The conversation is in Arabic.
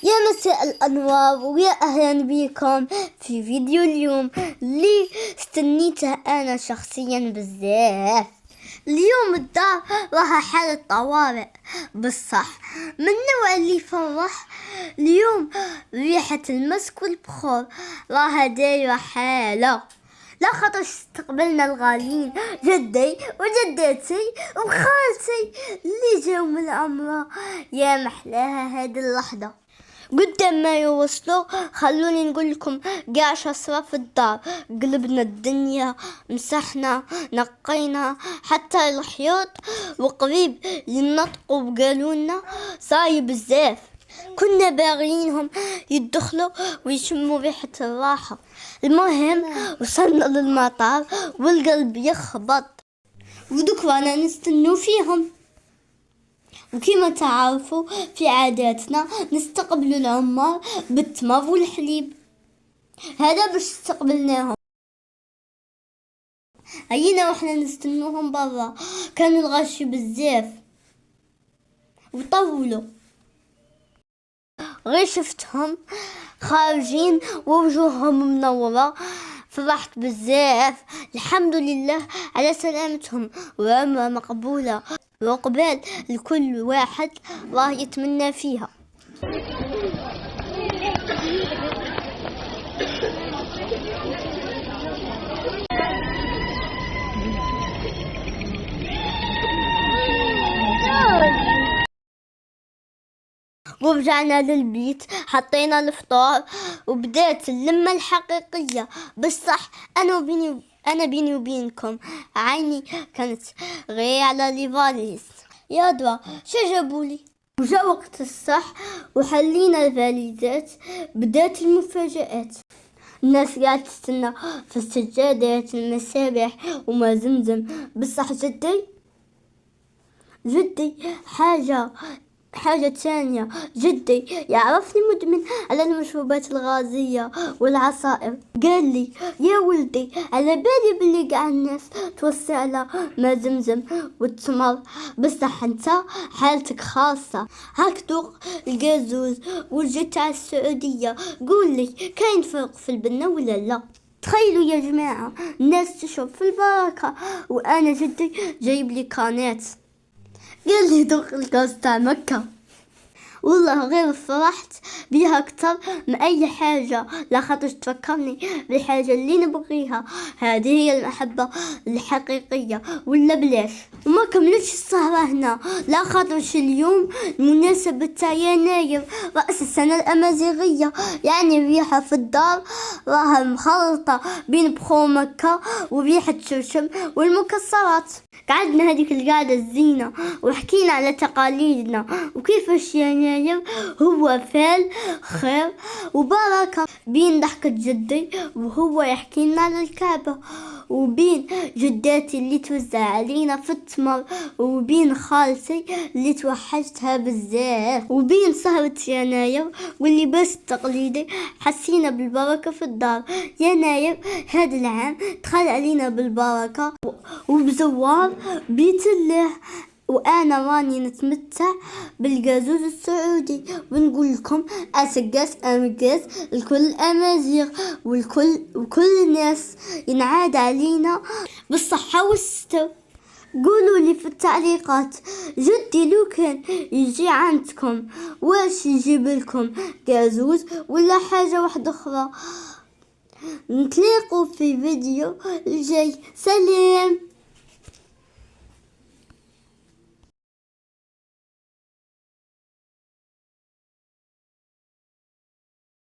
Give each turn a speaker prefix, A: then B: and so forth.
A: يا مساء الأنوار ويا أهلا بكم في فيديو اليوم اللي استنيته أنا شخصيا بزاف. اليوم الدار راها حالة طوارئ بالصح، من النوع اللي يفرح. اليوم ريحة المسك والبخور راها دايرة حالة، لا خاطر استقبلنا الغاليين جدي وجدتي وخالتي اللي جاو من العمرة. يا محلاها هذه اللحظة. قدام ما يوصلوا خلوني نقول لكم قاع شصرة في الدار. قلبنا الدنيا، مسحنا نقينا حتى الحيوط، وقريب ينطقوا وقالوا لنا صاير بزاف. كنا باغيينهم يدخلوا ويشموا ريحة الراحة. المهم وصلنا للمطار والقلب يخبط، ودوك رانا نستنوا فيهم. وكما تعرفوا في عاداتنا نستقبل العمار بالتمر والحليب، هذا باش استقبلناهم. هينا وحنا نستنوهم برا، كانوا الغاشي بزاف وطولوا. غير شفتهم خارجين ووجوههم منورة، فرحت بزاف. الحمد لله على سلامتهم وعمرة مقبولة وقبال لكل واحد الله يتمنى فيها. ورجعنا للبيت، حطينا الفطار وبدات اللمة الحقيقية. بالصح أنا بيني وبينكم عيني كانت غير على ليفاليز. يا درا شو جابولي؟ وجا وقت الصح وحلينا الفاليزات، بدات المفاجآت. الناس قاعدة تستنى في السجادات المسابح وما زمزم. بالصح جدي حاجة تانية. جدي يعرفني مدمن على المشروبات الغازية والعصائر. قال لي يا ولدي على بالي باللي قاع الناس توصي على ما زمزم والتمر، بصح انت حالتك خاصة. هاك دوق القازوز والجو تاع السعودية. قول لي كاين فرق في البنة ولا لا؟ تخيلوا يا جماعة، الناس تشرب في البركة وانا جدي جايب لي كانات. قال لي دوق الكاس تاع مكة. والله غير فرحت بيها أكتر من أي حاجة، لا خاطر تفكرني بالحاجة اللي نبغيها. هذه هي المحبة الحقيقية ولا بلاش. وما كملتش السهرة هنا، لا خاطر اليوم المناسبة تاع يناير رأس السنة الأمازيغية، يعني الريحة في الدار راها مخلطة بين بخور مكة وريحة شرشم والمكسرات. قعدنا هذيك القعدة الزينة وحكينا على تقاليدنا وكيفاش يناير هو فال خير وبركة، بين ضحكة جدي وهو يحكي لنا على الكعبة، وبين جداتي اللي توزع علينا في التمر، وبين خالتي اللي توحشتها بزاف، وبين سهرة يناير واللباس التقليدي. حسينا بالبركة في الدار. يناير هذا العام دخل علينا بالبركة وبزوار بيت الله، وانا راني نتمتع بالقازوز السعودي. ونقول لكم اسقاس امقاس الكل امازيغ وكل الناس ينعاد علينا بالصحة والستر. قولوا لي في التعليقات جدي لو كان يجي عندكم واش يجيب لكم قازوز ولا حاجة واحدة اخرى. نتلاقوا في فيديو الجاي. سلام.